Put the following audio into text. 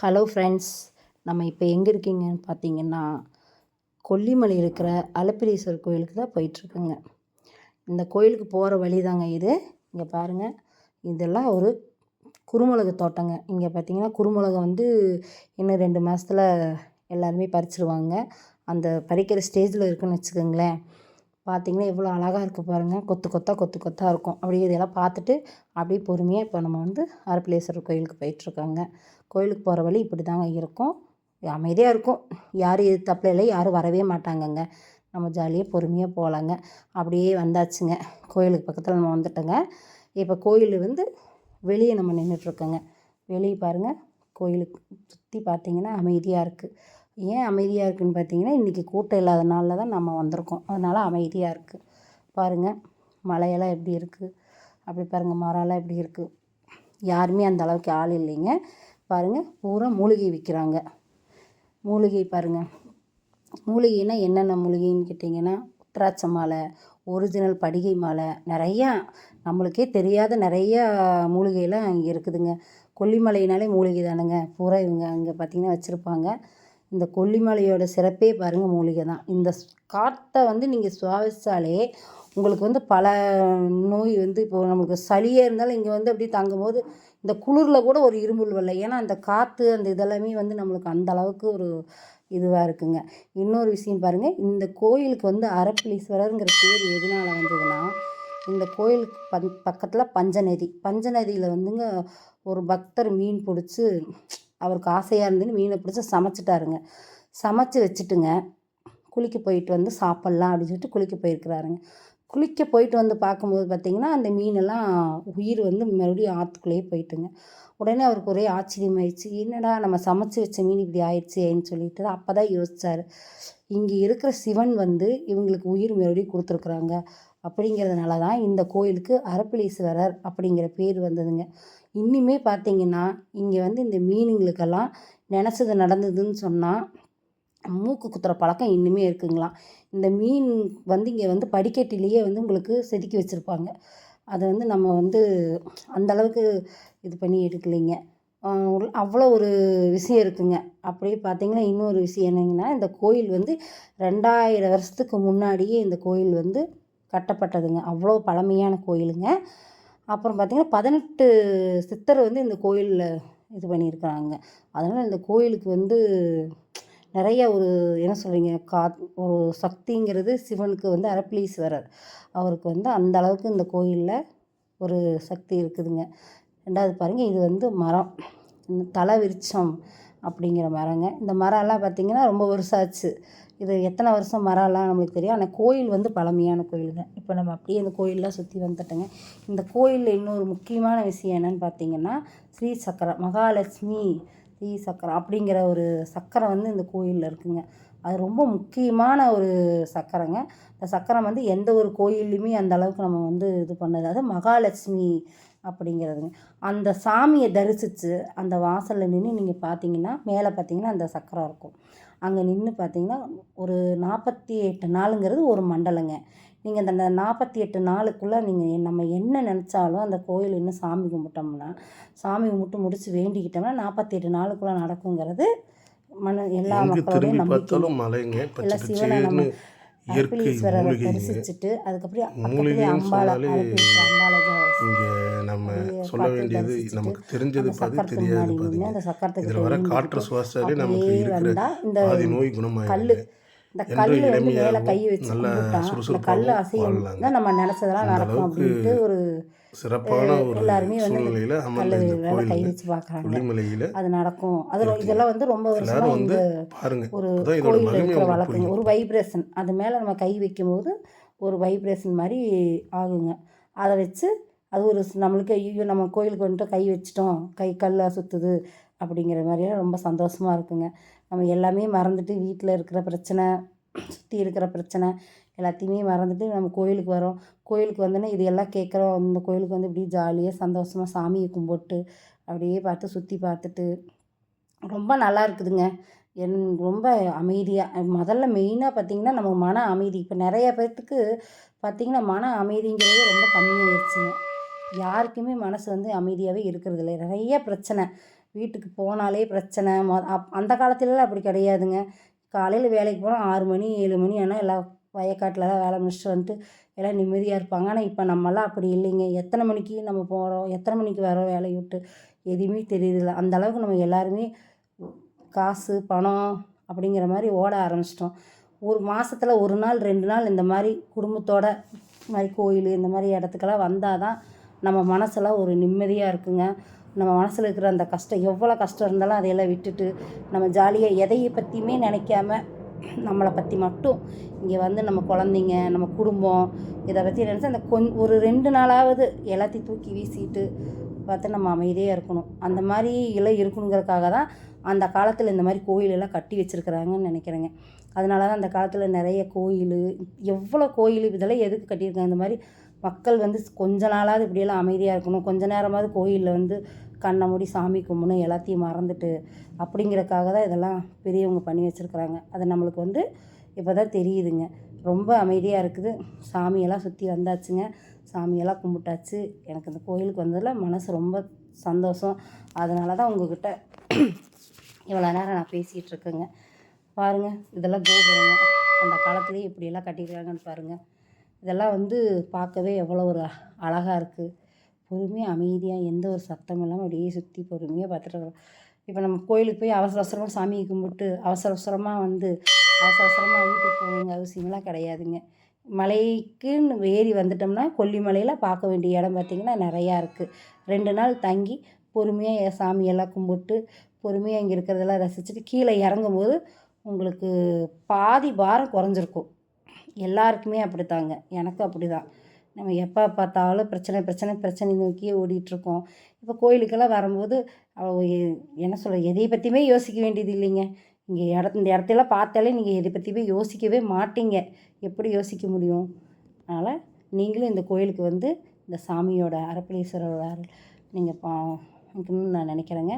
Hello friends, நம்ம இப்போ எங்கே இருக்கீங்கன்னு பார்த்தீங்கன்னா, கொல்லிமலை இருக்கிற அலப்பிரீஸ்வரர் கோயிலுக்கு தான் போயிட்டுருக்குங்க. இந்த கோயிலுக்கு போகிற வழி தாங்க இது. இங்கே பாருங்கள், இதெல்லாம் ஒரு குருமிளகு தோட்டங்க. இங்கே பார்த்தீங்கன்னா குருமிளகு வந்து இன்னும் 2 மாதத்துல எல்லாருமே பறிச்சிருவாங்க. அந்த பறிக்கிற ஸ்டேஜில் இருக்குன்னு வச்சுக்கோங்களேன். பார்த்திங்கன்னா எவ்வளோ அழகாக இருக்குது பாருங்கள். கொத்து கொத்தாக இருக்கும். அப்படியே இதெல்லாம் பார்த்துட்டு அப்படியே பொறுமையாக இப்போ நம்ம வந்து அலப்பிரீஸ்வரர் கோயிலுக்கு போயிட்டுருக்காங்க. கோயிலுக்கு போகிற வழி இப்படி தாங்க இருக்கும். அமைதியாக இருக்கும். யாரும் எதிர்த்தாப்புல இல்லை, யாரும் வரவே மாட்டாங்கங்க. நம்ம ஜாலியாக பொறுமையாக போகலாங்க. அப்படியே வந்தாச்சுங்க. கோயிலுக்கு பக்கத்தில் நம்ம வந்துட்டோங்க. இப்போ கோயில் வந்து வெளியே நம்ம நின்றுட்டுருக்கோங்க. வெளியே பாருங்கள், கோயிலுக்கு சுற்றி பார்த்திங்கன்னா அமைதியாக இருக்குது. ஏன் அமைதியாக இருக்குதுன்னு பார்த்தீங்கன்னா, இன்றைக்கி கூட்டம் இல்லாத நாளில் தான் நம்ம வந்திருக்கோம். அதனால் அமைதியாக இருக்குது. பாருங்கள், மலையெல்லாம் எப்படி இருக்குது, அப்படி பாருங்கள், மரம்லாம் எப்படி இருக்குது. யாருமே அந்த அளவுக்கு ஆள் இல்லைங்க. பாருங்கள், பூரா மூலிகை விற்கிறாங்க. மூலிகை பாருங்கள். மூலிகைனால் என்னென்ன மூலிகைன்னு கேட்டிங்கன்னா, உத்திராட்ச மாலை, ஒரிஜினல் படிகை மாலை, நிறையா நம்மளுக்கே தெரியாத நிறையா மூலிகைலாம் இங்கே இருக்குதுங்க. கொல்லிமலையினாலே மூலிகை தானுங்க. பூரா இவங்க அங்கே பார்த்திங்கன்னா வச்சுருப்பாங்க. இந்த கொல்லிமலையோட சிறப்பே பாருங்கள், மூலிகை தான். இந்த காற்றை வந்து நீங்கள் சுவாசித்தாலே உங்களுக்கு வந்து பல நோய் வந்து இப்போது நம்மளுக்கு சளியே இருந்தாலும் இங்கே வந்து அப்படியே தங்கும்போது இந்த குளிரில் கூட ஒரு இருமல் வரல. ஏன்னா அந்த காற்று அந்த இதெல்லாமே வந்து நம்மளுக்கு அந்த அளவுக்கு ஒரு இதுவாக இருக்குங்க. இன்னொரு விஷயம் பாருங்கள், இந்த கோயிலுக்கு வந்து அலப்பிரீஸ்வரருங்கிற பேர் எதனால் வந்ததுன்னா, இந்த கோயிலுக்கு பக்கத்தில் பஞ்சநதியில் வந்துங்க ஒரு பக்தர் மீன் பிடிச்சி அவருக்கு ஆசையாக இருந்துன்னு மீனை பிடிச்சி சமைச்சிட்டாருங்க. சமைச்சி வச்சுட்டுங்க குளிக்க போயிட்டு வந்து சாப்பிட்லாம் அப்படின்னு சொல்லிட்டு குளிக்க போயிருக்கிறாருங்க. குளிக்க போயிட்டு வந்து பார்க்கும்போது பார்த்திங்கன்னா, அந்த மீனெல்லாம் உயிர் வந்து மறுபடியும் ஆற்றுக்குள்ளேயே போயிட்டுங்க. உடனே அவருக்கு ஒரே ஆச்சரியமாயிடுச்சு. என்னடா நம்ம சமைச்சி வச்ச மீன் இப்படி ஆயிடுச்சேன்னு சொல்லிட்டு அப்போ தான் யோசித்தார். இங்கே இருக்கிற சிவன் வந்து இவங்களுக்கு உயிர் மறுபடியும் கொடுத்துருக்குறாங்க. அப்படிங்கிறதுனால தான் இந்த கோயிலுக்கு அலப்பிரீஸ்வரர் அப்படிங்கிற பேர் வந்ததுங்க. இன்னுமே பார்த்திங்கன்னா, இங்கே வந்து இந்த மீனுங்களுக்கெல்லாம் நினச்சது நடந்ததுன்னு சொன்னால் மூக்கு குத்துற பழக்கம் இன்னுமே இருக்குங்களாம். இந்த மீன் வந்து இங்கே வந்து படிக்கட்டிலேயே வந்து உங்களுக்கு செதுக்கி வச்சுருப்பாங்க. அதை வந்து நம்ம வந்து அந்தளவுக்கு இது பண்ணி எடுக்கலைங்க. அவ்வளோ ஒரு விஷயம் இருக்குங்க. அப்படியே பார்த்திங்கன்னா, இன்னொரு விஷயம் என்னங்கன்னா, இந்த கோயில் வந்து 2000 வருஷத்துக்கு முன்னாடியே இந்த கோயில் வந்து கட்டப்பட்டதுங்க. அவ்வளோ பழமையான கோயிலுங்க. அப்புறம் பார்த்திங்கன்னா, 18 சித்தர் வந்து இந்த கோயிலில் இது பண்ணியிருக்காங்க. அதனால் இந்த கோயிலுக்கு வந்து நிறைய ஒரு என்ன சொல்கிறீங்க, ஒரு சக்திங்கிறது சிவனுக்கு வந்து அலப்பிரீஸ்வரர் அவருக்கு வந்து அந்த அளவுக்கு இந்த கோயிலில் ஒரு சக்தி இருக்குதுங்க. 2வது பாருங்கள், இது வந்து மரம், தலை விருட்சம் அப்படிங்கிற மரங்க. இந்த மரம்லாம் பார்த்திங்கன்னா ரொம்ப வருஷம் ஆச்சு. இது எத்தனை வருஷம் மரம்லாம் நம்மளுக்கு தெரியும். ஆனால் கோயில் வந்து பழமையான கோயிலுங்க. இப்போ நம்ம அப்படியே இந்த கோயிலெலாம் சுற்றி வந்துட்டோங்க. இந்த கோயிலில் இன்னொரு முக்கியமான விஷயம் என்னென்னு பார்த்திங்கன்னா, ஸ்ரீ சக்கரம், மகாலட்சுமி ஸ்ரீ சக்கரம் அப்படிங்கிற ஒரு சக்கரம் வந்து இந்த கோயிலில் இருக்குதுங்க. அது ரொம்ப முக்கியமான ஒரு சக்கரங்க. இந்த சக்கரம் வந்து எந்த ஒரு கோயில்லையுமே அந்த அளவுக்கு நம்ம வந்து இது பண்ணது. அது மகாலட்சுமி அப்படிங்கிறதுங்க. அந்த சாமியை தரிசித்து அந்த வாசலில் நின்று நீங்கள் பார்த்தீங்கன்னா, மேலே பார்த்தீங்கன்னா அந்த சக்கரம் இருக்கும். அங்கே நின்று பார்த்தீங்கன்னா ஒரு 48 நாளுங்கிறது ஒரு மண்டலங்க. நீங்கள் அந்த 48 நாளுக்குள்ளே நீங்கள் நம்ம என்ன நினச்சாலும் அந்த கோயில் இன்னும் சாமி கும்பிட்டோம்னா, சாமி கும்பிட்டு முடித்து வேண்டிக்கிட்டோம்னா 48 நாளுக்குள்ளே நடக்குங்கிறது எல்லா மக்களோடையும் நம்பிக்கை. எல்லாம் சிவனை நம்ம அலப்பிரீஸ்வரரை தரிசிச்சுட்டு அதுக்கப்புறம் பக்கத்துலேயே அம்பாளை இங்கே நம்ம சொல்ல வேண்டியது நமக்கு தெரிஞ்சது பாதி தெரியாது பாதி. இதில் வர காற்று சுவாசாலே நமக்கு இருக்கிற பாதி நோய் குணமாயிடுது. இந்த கல் வந்து மேலே கை வச்சு இந்த கல் அசையும் தான் நம்ம நினச்சதெல்லாம் நடக்கும் அப்படின்ட்டு ஒரு சிறப்பான ஒரு எல்லாருமே வந்து சூழ்நிலையில் மேலே கை வச்சு பார்க்குறாங்க. அது நடக்கும். அது இதெல்லாம் வந்து ரொம்ப வருஷமாக இந்த ஒரு கோயிலில் இருக்கிற வழக்கங்க. ஒரு வைப்ரேஷன் அது மேலே நம்ம கை வைக்கும்போது ஒரு வைப்ரேஷன் மாதிரி ஆகுங்க. அதை வச்சு அது ஒரு நம்மளுக்கு ஐயோ நம்ம கோயிலுக்கு வந்துட்டு கை வச்சிட்டோம், கை கல்லாக சுற்றுது அப்படிங்கிற மாதிரிலாம் ரொம்ப சந்தோஷமாக இருக்குங்க. நம்ம எல்லாமே மறந்துட்டு வீட்டில் இருக்கிற பிரச்சனை, சுற்றி இருக்கிற பிரச்சனை எல்லாத்தையுமே மறந்துட்டு நம்ம கோயிலுக்கு வரோம். கோயிலுக்கு வந்தோன்னே இது எல்லாம் கேட்குறோம். இந்த கோயிலுக்கு வந்து இப்படி ஜாலியாக சந்தோஷமாக சாமியை கும்பிட்டு அப்படியே பார்த்து சுற்றி பார்த்துட்டு ரொம்ப நல்லா இருக்குதுங்க. ரொம்ப அமைதியாக முதல்ல மெயினாக பார்த்திங்கன்னா நம்ம மன அமைதி. இப்போ நிறைய பேர்த்துக்கு பார்த்திங்கன்னா மன அமைதிங்கிறது ரொம்ப கம்மியாகிடுச்சுங்க. யாருக்குமே மனசு வந்து அமைதியாகவே இருக்கிறதில்ல. நிறைய பிரச்சனை. வீட்டுக்கு போனாலே பிரச்சனை. அந்த காலத்துலலாம் அப்படி கிடையாதுங்க. காலையில் வேலைக்கு போனால் 6 மணி 7 மணி ஆனால் எல்லாம் வயக்காட்டிலலாம் வேலை முடிச்சுட்டு வந்துட்டு எல்லாம் நிம்மதியாக இருப்பாங்க. ஆனால் இப்போ நம்மலாம் அப்படி இல்லைங்க. எத்தனை மணிக்கு நம்ம போகிறோம், எத்தனை மணிக்கு வரோம் வேலையை விட்டு, எதுவுமே தெரியறதில்ல. அந்த அளவுக்கு நம்ம எல்லாருமே காசு பணம் அப்படிங்கிற மாதிரி ஓட ஆரம்பிச்சிட்டோம். ஒரு மாதத்துல 1 நாள் 2 நாள் இந்த மாதிரி குடும்பத்தோட இந்த மாதிரி கோயில் இந்த மாதிரி இடத்துக்கெல்லாம் வந்தால் தான் நம்ம மனசெல்லாம் ஒரு நிம்மதியாக இருக்குங்க. நம்ம மனசில் இருக்கிற அந்த கஷ்டம், எவ்வளோ கஷ்டம் இருந்தாலும் அதையெல்லாம் விட்டுட்டு நம்ம ஜாலியாக எதையை பற்றியுமே நினைக்காம நம்மளை பற்றி மட்டும் இங்கே வந்து நம்ம குழந்தைங்க நம்ம குடும்பம் இதை பற்றி நினச்சி அந்த ஒரு 2 நாளாவது எல்லாத்தையும் தூக்கி வீசிட்டு பார்த்து நம்ம அமைதியாக இருக்கணும். அந்த மாதிரி எல்லாம் இருக்கணுங்கிறதுக்காக தான் அந்த காலத்தில் இந்த மாதிரி கோயிலெல்லாம் கட்டி வச்சுருக்குறாங்கன்னு நினைக்கிறேங்க. அதனால தான் அந்த காலத்தில் நிறைய கோயில், எவ்வளோ கோயில் இதெல்லாம் எதுக்கு கட்டியிருக்காங்க, இந்த மாதிரி மக்கள் வந்து கொஞ்ச நாளாவது இப்படியெல்லாம் அமைதியாக இருக்கணும், கொஞ்ச நேரமாவது கோயிலில் வந்து கண்ணை மூடி சாமி கும்பிடணும், எல்லாத்தையும் மறந்துட்டு அப்படிங்கிறக்காக தான் இதெல்லாம் பெரியவங்க பண்ணி வச்சுருக்குறாங்க. அது நம்மளுக்கு வந்து இப்போ தான் தெரியுதுங்க. ரொம்ப அமைதியாக இருக்குது. சாமியெல்லாம் சுற்றி வந்தாச்சுங்க, சாமியெல்லாம் கும்பிட்டாச்சு. எனக்கு இந்த கோயிலுக்கு வந்ததில் மனசு ரொம்ப சந்தோஷம். அதனால தான் உங்கள்கிட்ட இவ்வளோ நேரம் நான் பேசிகிட்ருக்கேங்க. பாருங்கள், இதெல்லாம் கோபுரங்க. அந்த காலத்துலேயே இப்படியெல்லாம் கட்டியிருக்காங்கன்னு பாருங்கள். இதெல்லாம் வந்து பார்க்கவே எவ்வளோ ஒரு அழகாக இருக்குது. பொறுமையாக அமைதியாக எந்த ஒரு சத்தம் இல்லாமல் அப்படியே சுற்றி பொறுமையாக பார்த்துட்டு வரோம். இப்போ நம்ம கோயிலுக்கு போய் அவசர அவசரமாக சாமியை கும்பிட்டு அவசர அவசரமாக வந்து அவசர அவசரமாக வீட்டுக்கு போகணுங்க அவசியமெல்லாம் கிடையாதுங்க. மலைக்குன்னு ஏறி வந்துட்டோம்னா கொல்லிமலையில் பார்க்க வேண்டிய இடம் பார்த்திங்கன்னா நிறையா இருக்குது. 2 நாள் தங்கி பொறுமையாக சாமியெல்லாம் கும்பிட்டு பொறுமையாக இங்கே இருக்கிறதெல்லாம் ரசிச்சுட்டு கீழே இறங்கும்போது உங்களுக்கு பாதி பாரம் குறைஞ்சிருக்கும். எல்லாருக்குமே அப்படித்தாங்க, எனக்கும் அப்படி தான். நம்ம எப்போ பார்த்தாலும் பிரச்சனை நோக்கியே ஓடிட்டுருக்கோம். இப்போ கோயிலுக்கெல்லாம் வரும்போது என்ன சொல்ல, எதை பற்றியுமே யோசிக்க வேண்டியது இல்லைங்க. இங்கே இந்த இடத்தையெல்லாம் பார்த்தாலே நீங்கள் எதை பற்றியுமே யோசிக்கவே மாட்டீங்க. எப்படி யோசிக்க முடியும்? அதனால் நீங்களும் இந்த கோயிலுக்கு வந்து இந்த சாமியோட அரப்பளீஸ்வரரோட நீங்கள் நான் நினைக்கிறேங்க.